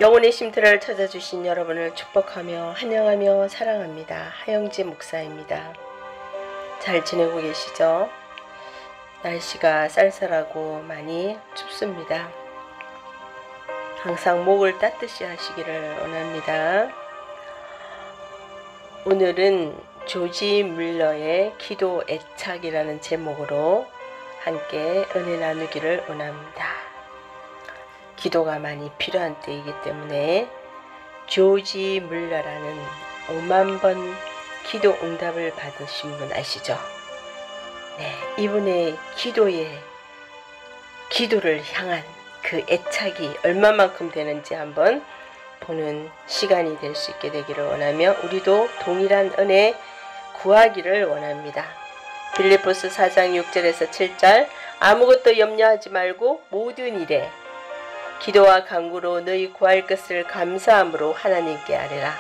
영혼의 쉼터를 찾아주신 여러분을 축복하며 환영하며 사랑합니다. 하영지 목사입니다. 잘 지내고 계시죠? 날씨가 쌀쌀하고 많이 춥습니다. 항상 목을 따뜻이 하시기를 원합니다. 오늘은 조지 뮬러의 기도 애착이라는 제목으로 함께 은혜 나누기를 원합니다. 기도가 많이 필요한 때이기 때문에 조지 뮬러라는 5만 번 기도 응답을 받으신 분 아시죠? 네, 이분의 기도를 향한 그 애착이 얼마만큼 되는지 한번 보는 시간이 될 수 있게 되기를 원하며 우리도 동일한 은혜 구하기를 원합니다. 빌립보서 4장 6절에서 7절 아무것도 염려하지 말고 모든 일에 기도와 간구로 너희 구할 것을 감사함으로 하나님께 아뢰라.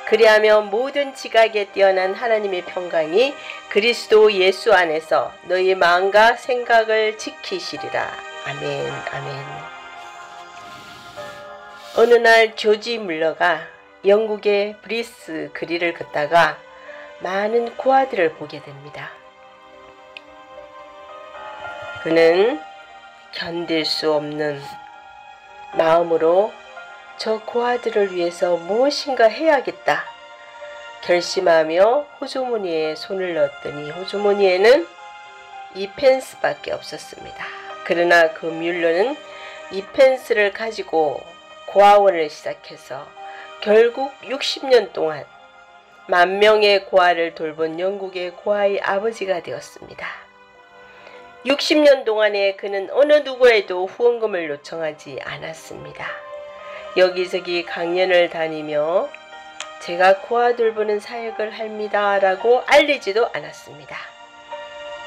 그리하면 모든 지각에 뛰어난 하나님의 평강이 그리스도 예수 안에서 너희 마음과 생각을 지키시리라. 아멘, 아멘. 어느 날 조지 뮬러가 영국의 브리스 거리를 걷다가 많은 고아들을 보게 됩니다. 그는 견딜 수 없는 마음으로 저 고아들을 위해서 무엇인가 해야겠다 결심하며 호주머니에 손을 넣었더니 호주머니에는 이 펜스밖에 없었습니다. 그러나 그 뮬러는 이 펜스를 가지고 고아원을 시작해서 결국 60년 동안 10,000명의 고아를 돌본 영국의 고아의 아버지가 되었습니다. 60년 동안에 그는 어느 누구에도 후원금을 요청하지 않았습니다. 여기저기 강연을 다니며 제가 고아 돌보는 사역을 합니다 라고 알리지도 않았습니다.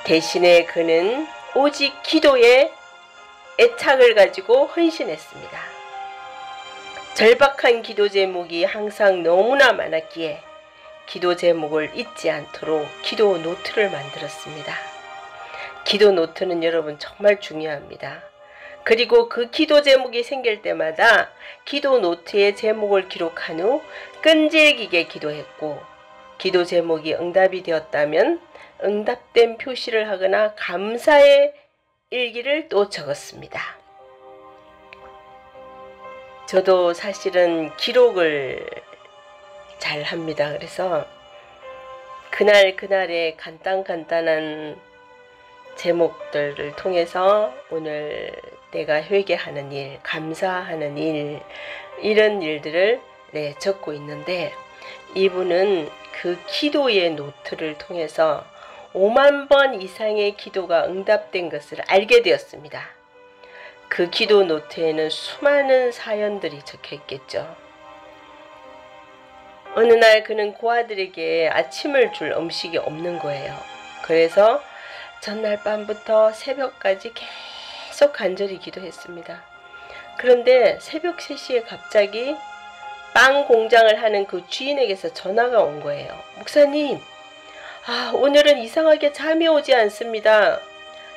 대신에 그는 오직 기도에 애착을 가지고 헌신했습니다. 절박한 기도 제목이 항상 너무나 많았기에 기도 제목을 잊지 않도록 기도 노트를 만들었습니다. 기도 노트는 여러분 정말 중요합니다. 그리고 그 기도 제목이 생길 때마다 기도 노트에 제목을 기록한 후 끈질기게 기도했고 기도 제목이 응답이 되었다면 응답된 표시를 하거나 감사의 일기를 또 적었습니다. 저도 사실은 기록을 잘 합니다. 그래서 그날의 간단한 제목들을 통해서 오늘 내가 회개하는 일, 감사하는 일, 이런 일들을 적고 있는데 이분은 그 기도의 노트를 통해서 5만 번 이상의 기도가 응답된 것을 알게 되었습니다. 그 기도 노트에는 수많은 사연들이 적혀 있겠죠. 어느 날 그는 고아들에게 아침을 줄 음식이 없는 거예요. 그래서 전날 밤부터 새벽까지 계속 간절히 기도했습니다. 그런데 새벽 3시에 갑자기 빵 공장을 하는 그 주인에게서 전화가 온 거예요. 목사님, 오늘은 이상하게 잠이 오지 않습니다.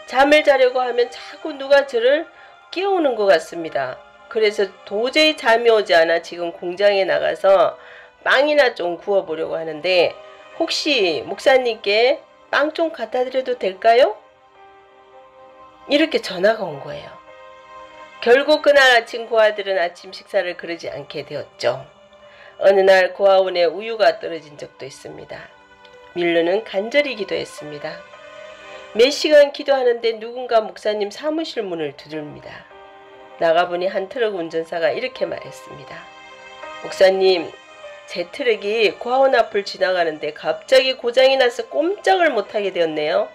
잠을 자려고 하면 자꾸 누가 저를 깨우는 것 같습니다. 그래서 도저히 잠이 오지 않아 지금 공장에 나가서 빵이나 좀 구워보려고 하는데 혹시 목사님께 빵 좀 갖다 드려도 될까요? 이렇게 전화가 온 거예요. 결국 그날 아침 고아들은 아침 식사를 그러지 않게 되었죠. 어느 날 고아원에 우유가 떨어진 적도 있습니다. 뮬러는 간절히 기도했습니다. 몇 시간 기도하는데 누군가 목사님 사무실 문을 두드립니다. 나가보니 한 트럭 운전사가 이렇게 말했습니다. 목사님, 제 트럭이 고아원 앞을 지나가는데 갑자기 고장이 나서 꼼짝을 못하게 되었네요.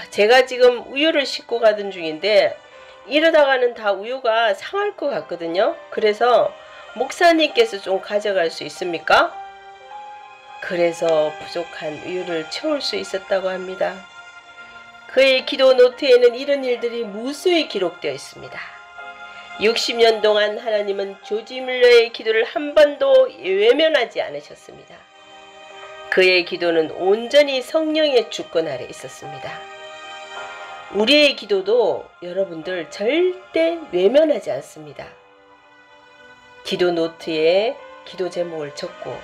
제가 지금 우유를 싣고 가던 중인데 이러다가는 다 우유가 상할 것 같거든요. 그래서 목사님께서 좀 가져갈 수 있습니까? 그래서 부족한 우유를 채울 수 있었다고 합니다. 그의 기도 노트에는 이런 일들이 무수히 기록되어 있습니다. 60년 동안 하나님은 조지 뮬러의 기도를 한 번도 외면하지 않으셨습니다. 그의 기도는 온전히 성령의 주권 아래 있었습니다. 우리의 기도도 여러분들 절대 외면하지 않습니다. 기도 노트에 기도 제목을 적고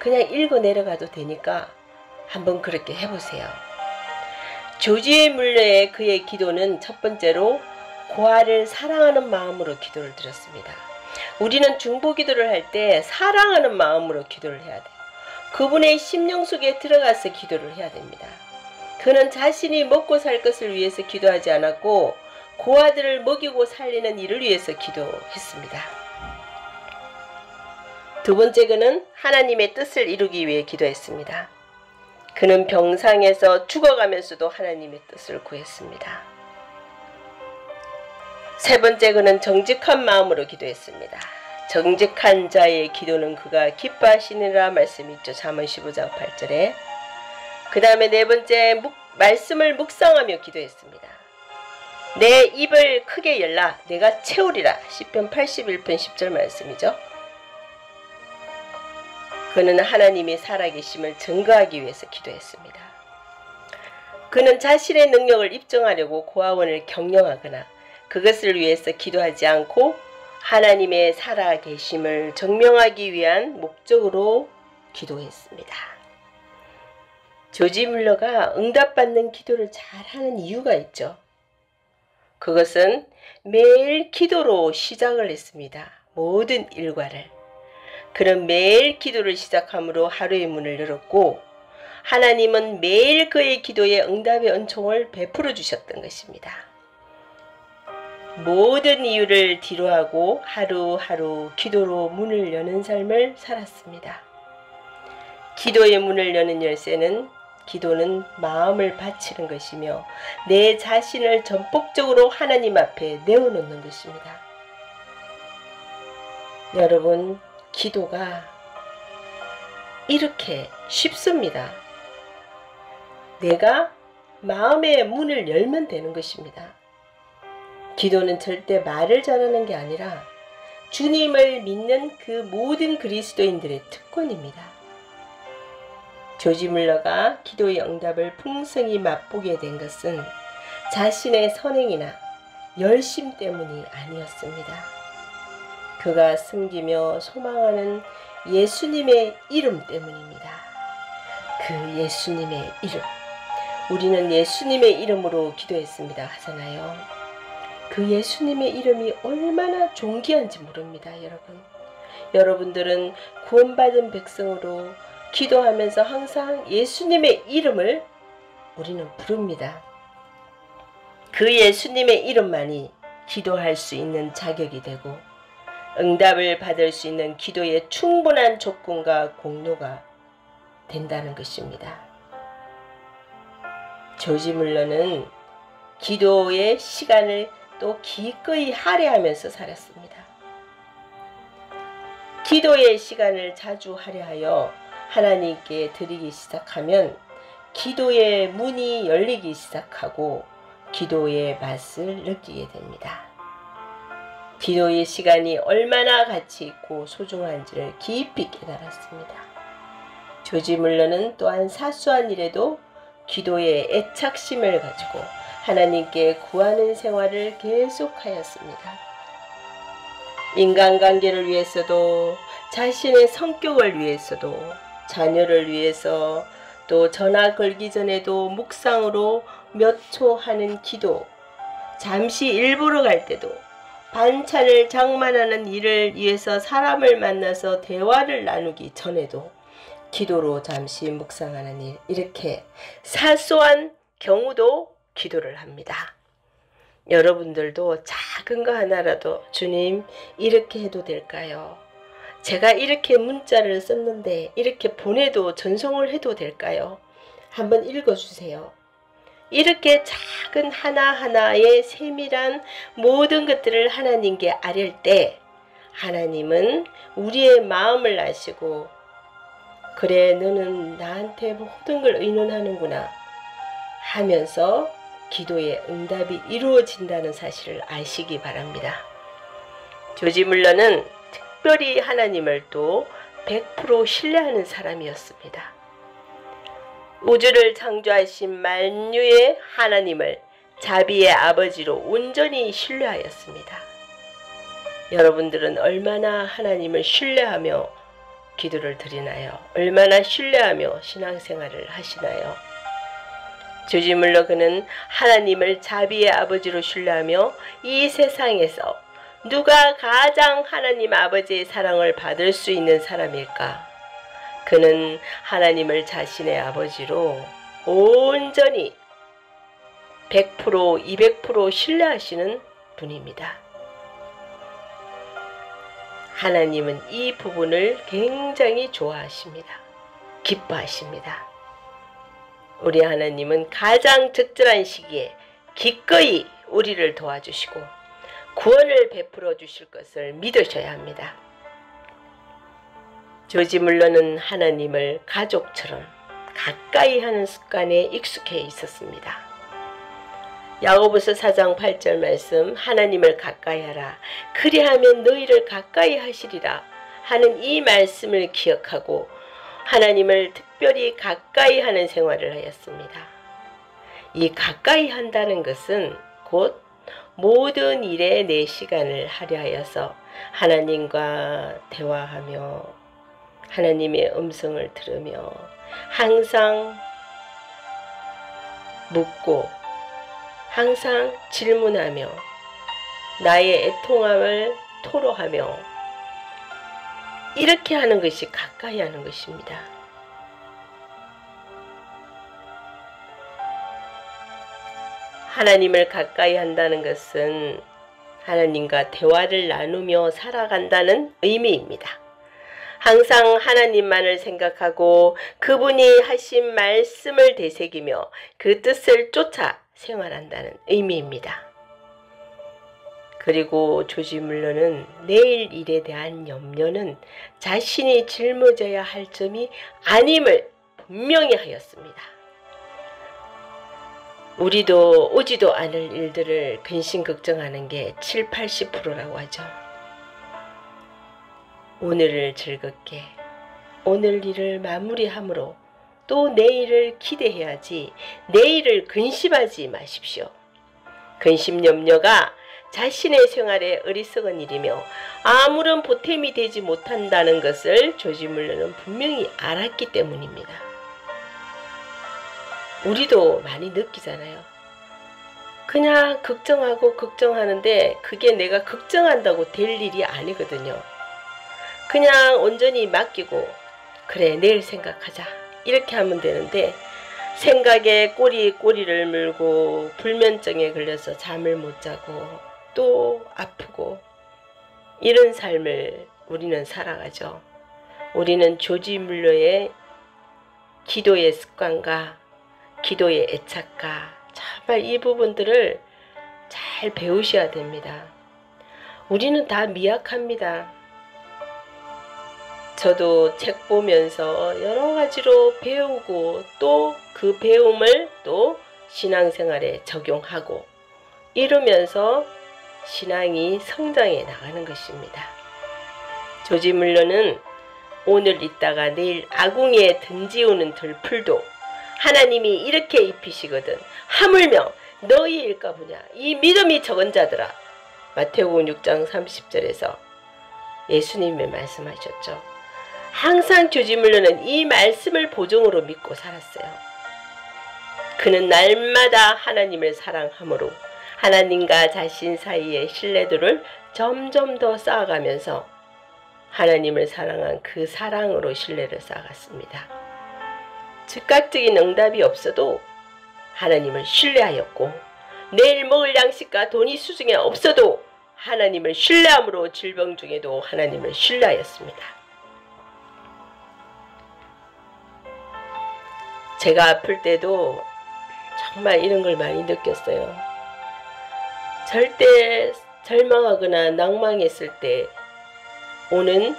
그냥 읽어 내려가도 되니까 한번 그렇게 해보세요. 조지 뮬러의 그의 기도는 첫 번째로 고아를 사랑하는 마음으로 기도를 드렸습니다. 우리는 중보 기도를 할 때 사랑하는 마음으로 기도를 해야 돼요. 그분의 심령 속에 들어가서 기도를 해야 됩니다. 그는 자신이 먹고 살 것을 위해서 기도하지 않았고 고아들을 먹이고 살리는 일을 위해서 기도했습니다. 두 번째, 그는 하나님의 뜻을 이루기 위해 기도했습니다. 그는 병상에서 죽어가면서도 하나님의 뜻을 구했습니다. 세 번째, 그는 정직한 마음으로 기도했습니다. 정직한 자의 기도는 그가 기뻐하시니라 말씀이 있죠. 잠언 15장 8절에. 그 다음에 네 번째, 말씀을 묵상하며 기도했습니다. 내 입을 크게 열라 내가 채우리라. 시편 81편 10절 말씀이죠. 그는 하나님이 살아계심을 증거하기 위해서 기도했습니다. 그는 자신의 능력을 입증하려고 고아원을 경영하거나 그것을 위해서 기도하지 않고 하나님의 살아계심을 증명하기 위한 목적으로 기도했습니다. 조지 뮬러가 응답받는 기도를 잘하는 이유가 있죠. 그것은 매일 기도로 시작을 했습니다. 모든 일과를. 그는 매일 기도를 시작함으로 하루의 문을 열었고 하나님은 매일 그의 기도에 응답의 은총을 베풀어 주셨던 것입니다. 모든 이유를 뒤로하고 하루하루 기도로 문을 여는 삶을 살았습니다. 기도의 문을 여는 열쇠는 기도는 마음을 바치는 것이며 내 자신을 전폭적으로 하나님 앞에 내어놓는 것입니다. 여러분, 기도가 이렇게 쉽습니다. 내가 마음의 문을 열면 되는 것입니다. 기도는 절대 말을 잘하는 게 아니라 주님을 믿는 그 모든 그리스도인들의 특권입니다. 조지 뮬러가 기도의 응답을 풍성히 맛보게 된 것은 자신의 선행이나 열심 때문이 아니었습니다. 그가 섬기며 소망하는 예수님의 이름 때문입니다. 그 예수님의 이름. 우리는 예수님의 이름으로 기도했습니다 하잖아요. 그 예수님의 이름이 얼마나 존귀한지 모릅니다, 여러분. 여러분들은 구원받은 백성으로 기도하면서 항상 예수님의 이름을 우리는 부릅니다. 그 예수님의 이름만이 기도할 수 있는 자격이 되고 응답을 받을 수 있는 기도의 충분한 조건과 공로가 된다는 것입니다. 조지 뮬러는 기도의 시간을 또 기꺼이 할애하면서 살았습니다. 기도의 시간을 자주 할애하여 하나님께 드리기 시작하면 기도의 문이 열리기 시작하고 기도의 맛을 느끼게 됩니다. 기도의 시간이 얼마나 가치 있고 소중한지를 깊이 깨달았습니다. 조지 뮬러는 또한 사소한 일에도 기도의 애착심을 가지고 하나님께 구하는 생활을 계속하였습니다. 인간관계를 위해서도 자신의 성격을 위해서도 자녀를 위해서 또 전화 걸기 전에도 묵상으로 몇 초 하는 기도, 잠시 일부러 갈 때도 반찬을 장만하는 일을 위해서 사람을 만나서 대화를 나누기 전에도 기도로 잠시 묵상하는 일, 이렇게 사소한 경우도 기도를 합니다. 여러분들도 작은 거 하나라도 주님 이렇게 해도 될까요? 제가 이렇게 문자를 썼는데 이렇게 보내도 전송을 해도 될까요? 한번 읽어주세요. 이렇게 작은 하나하나의 세밀한 모든 것들을 하나님께 아뢰 때 하나님은 우리의 마음을 아시고 그래 너는 나한테 모든 걸 의논하는구나 하면서 기도의 응답이 이루어진다는 사실을 아시기 바랍니다. 조지 뮬러는 특별히 하나님을 또 100% 신뢰하는 사람이었습니다. 우주를 창조하신 만유의 하나님을 자비의 아버지로 온전히 신뢰하였습니다. 여러분들은 얼마나 하나님을 신뢰하며 기도를 드리나요? 얼마나 신뢰하며 신앙생활을 하시나요? 조지물러 그는 하나님을 자비의 아버지로 신뢰하며 이 세상에서 누가 가장 하나님 아버지의 사랑을 받을 수 있는 사람일까? 그는 하나님을 자신의 아버지로 온전히 100% 200% 신뢰하시는 분입니다. 하나님은 이 부분을 굉장히 좋아하십니다. 기뻐하십니다. 우리 하나님은 가장 적절한 시기에 기꺼이 우리를 도와주시고 구원을 베풀어 주실 것을 믿으셔야 합니다. 조지물러는 하나님을 가족처럼 가까이 하는 습관에 익숙해 있었습니다. 야고보서 4장 8절 말씀, 하나님을 가까이 하라. 그리하면 너희를 가까이 하시리라 하는 이 말씀을 기억하고 하나님을 특별히 가까이 하는 생활을 하였습니다. 이 가까이 한다는 것은 곧 모든 일에 내 시간을 할애하여서 하나님과 대화하며 하나님의 음성을 들으며 항상 묻고 항상 질문하며 나의 애통함을 토로하며 이렇게 하는 것이 가까이 하는 것입니다. 하나님을 가까이 한다는 것은 하나님과 대화를 나누며 살아간다는 의미입니다. 항상 하나님만을 생각하고 그분이 하신 말씀을 되새기며 그 뜻을 쫓아 생활한다는 의미입니다. 그리고 조지물러는 내일 일에 대한 염려는 자신이 짊어져야 할 점이 아님을 분명히 하였습니다. 우리도 오지도 않을 일들을 근심 걱정하는 게 70~80%라고 하죠. 오늘을 즐겁게 오늘 일을 마무리함으로 또 내일을 기대해야지 내일을 근심하지 마십시오. 근심 염려가 자신의 생활에 어리석은 일이며 아무런 보탬이 되지 못한다는 것을 조지물러는 분명히 알았기 때문입니다. 우리도 많이 느끼잖아요. 그냥 걱정하고 걱정하는데 그게 내가 걱정한다고 될 일이 아니거든요. 그냥 온전히 맡기고 그래 내일 생각하자 이렇게 하면 되는데 생각에 꼬리를 물고 불면증에 걸려서 잠을 못 자고 또 아프고 이런 삶을 우리는 살아가죠. 우리는 조지물러의 기도의 습관과 기도의 애착과 정말 이 부분들을 잘 배우셔야 됩니다. 우리는 다 미약합니다. 저도 책 보면서 여러 가지로 배우고 또 그 배움을 또 신앙생활에 적용하고 이러면서 신앙이 성장해 나가는 것입니다. 조지물러는 오늘 있다가 내일 아궁이에 던지우는 들풀도 하나님이 이렇게 입히시거든 하물며 너희일까 보냐 이 믿음이 적은 자들아. 마태복음 6장 30절에서 예수님이 말씀하셨죠. 항상 조지물러는 이 말씀을 보정으로 믿고 살았어요. 그는 날마다 하나님을 사랑함으로 하나님과 자신 사이의 신뢰도를 점점 더 쌓아가면서 하나님을 사랑한 그 사랑으로 신뢰를 쌓아갔습니다. 즉각적인 응답이 없어도 하나님을 신뢰하였고 내일 먹을 양식과 돈이 수중에 없어도 하나님을 신뢰함으로 질병 중에도 하나님을 신뢰하였습니다. 제가 아플 때도 정말 이런 걸 많이 느꼈어요. 절대 절망하거나 낭망했을 때 오는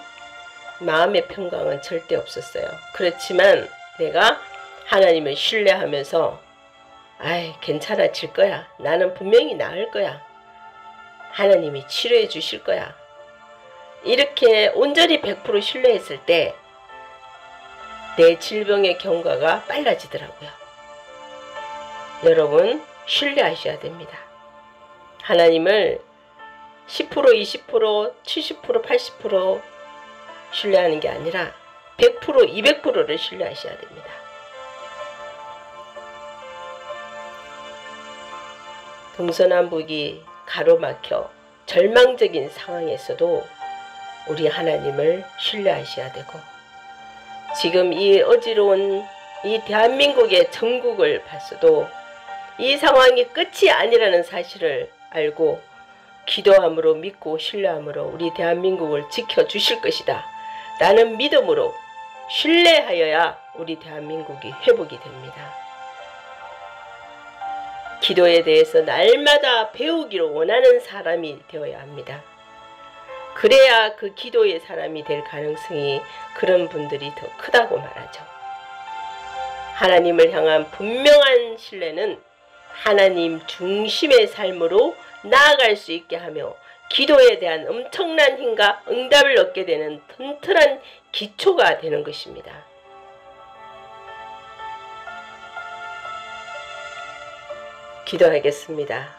마음의 평강은 절대 없었어요. 그렇지만 내가 하나님을 신뢰하면서 아이 괜찮아질 거야. 나는 분명히 나을 거야. 하나님이 치료해 주실 거야. 이렇게 온전히 100% 신뢰했을 때 내 질병의 경과가 빨라지더라고요. 여러분 신뢰하셔야 됩니다. 하나님을 10%, 20%, 70%, 80% 신뢰하는 게 아니라 100%, 200%를 신뢰하셔야 됩니다. 동서남북이 가로막혀 절망적인 상황에서도 우리 하나님을 신뢰하셔야 되고, 지금 이 어지러운 이 대한민국의 전국을 봤어도 이 상황이 끝이 아니라는 사실을 알고 기도함으로 믿고 신뢰함으로 우리 대한민국을 지켜주실 것이다 라는 믿음으로 신뢰하여야 우리 대한민국이 회복이 됩니다. 기도에 대해서 날마다 배우기를 원하는 사람이 되어야 합니다. 그래야 그 기도의 사람이 될 가능성이 그런 분들이 더 크다고 말하죠. 하나님을 향한 분명한 신뢰는 하나님 중심의 삶으로 나아갈 수 있게 하며 기도에 대한 엄청난 힘과 응답을 얻게 되는 튼튼한 기초가 되는 것입니다. 기도하겠습니다.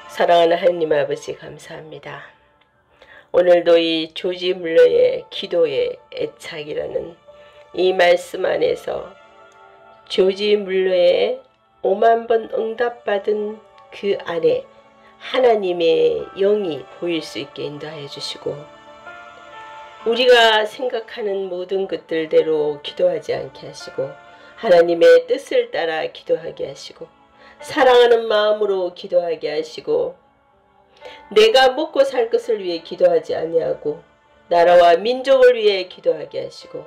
사랑하는 하나님 아버지, 감사합니다. 오늘도 이 조지 물러의 기도의 애착이라는 이 말씀 안에서 조지 물러의 5만 번 응답받은 그 안에 하나님의 영이 보일 수 있게 인도하여 주시고, 우리가 생각하는 모든 것들대로 기도하지 않게 하시고 하나님의 뜻을 따라 기도하게 하시고 사랑하는 마음으로 기도하게 하시고, 내가 먹고 살 것을 위해 기도하지 아니하고 나라와 민족을 위해 기도하게 하시고,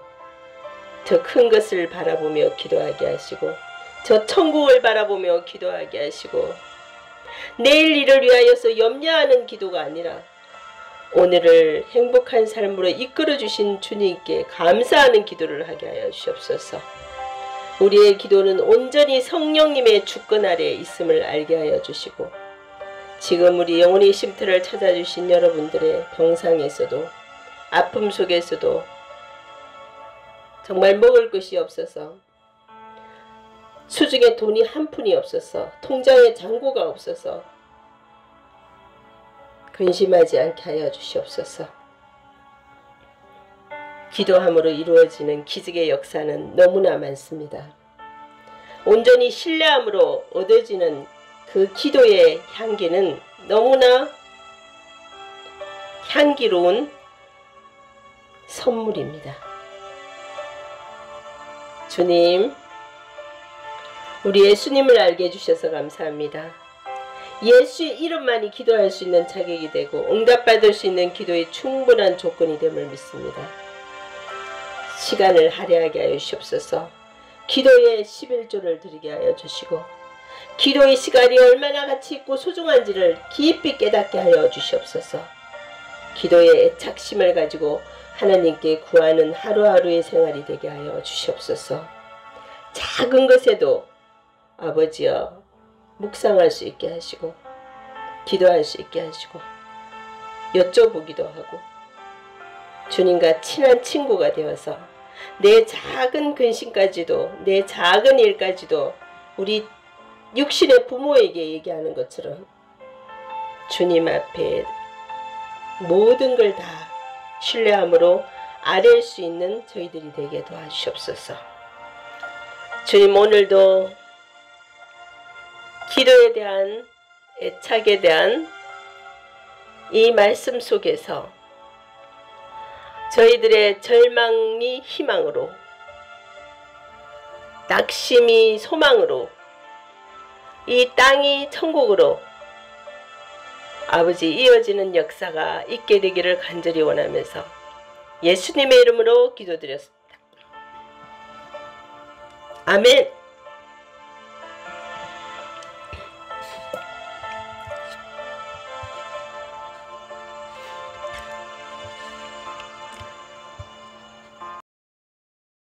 더 큰 것을 바라보며 기도하게 하시고 저 천국을 바라보며 기도하게 하시고, 내일 일을 위하여서 염려하는 기도가 아니라 오늘을 행복한 삶으로 이끌어 주신 주님께 감사하는 기도를 하게 하여 주시옵소서. 우리의 기도는 온전히 성령님의 주권 아래에 있음을 알게 하여 주시고, 지금 우리 영혼의 쉼터를 찾아주신 여러분들의 병상에서도 아픔 속에서도 정말 먹을 것이 없어서, 수중에 돈이 한 푼이 없어서, 통장에 잔고가 없어서 근심하지 않게 하여 주시옵소서. 기도함으로 이루어지는 기적의 역사는 너무나 많습니다. 온전히 신뢰함으로 얻어지는 그 기도의 향기는 너무나 향기로운 선물입니다. 주님, 우리 예수님을 알게 해주셔서 감사합니다. 예수의 이름만이 기도할 수 있는 자격이 되고 응답받을 수 있는 기도의 충분한 조건이 됨을 믿습니다. 시간을 할애하게 하여 주시옵소서. 기도의 11조를 드리게 하여 주시고, 기도의 시간이 얼마나 가치 있고 소중한지를 깊이 깨닫게 하여 주시옵소서. 기도의 애착심을 가지고 하나님께 구하는 하루하루의 생활이 되게 하여 주시옵소서. 작은 것에도 아버지여 묵상할 수 있게 하시고 기도할 수 있게 하시고 여쭤보기도 하고 주님과 친한 친구가 되어서 내 작은 근심까지도, 내 작은 일까지도 우리 육신의 부모에게 얘기하는 것처럼 주님 앞에 모든 걸 다 신뢰함으로 아뢰일 수 있는 저희들이 되게 도와주시옵소서. 주님, 오늘도 기도에 대한 애착에 대한 이 말씀 속에서 저희들의 절망이 희망으로, 낙심이 소망으로, 이 땅이 천국으로 아버지 이어지는 역사가 있게 되기를 간절히 원하면서 예수님의 이름으로 기도드렸습니다. 아멘.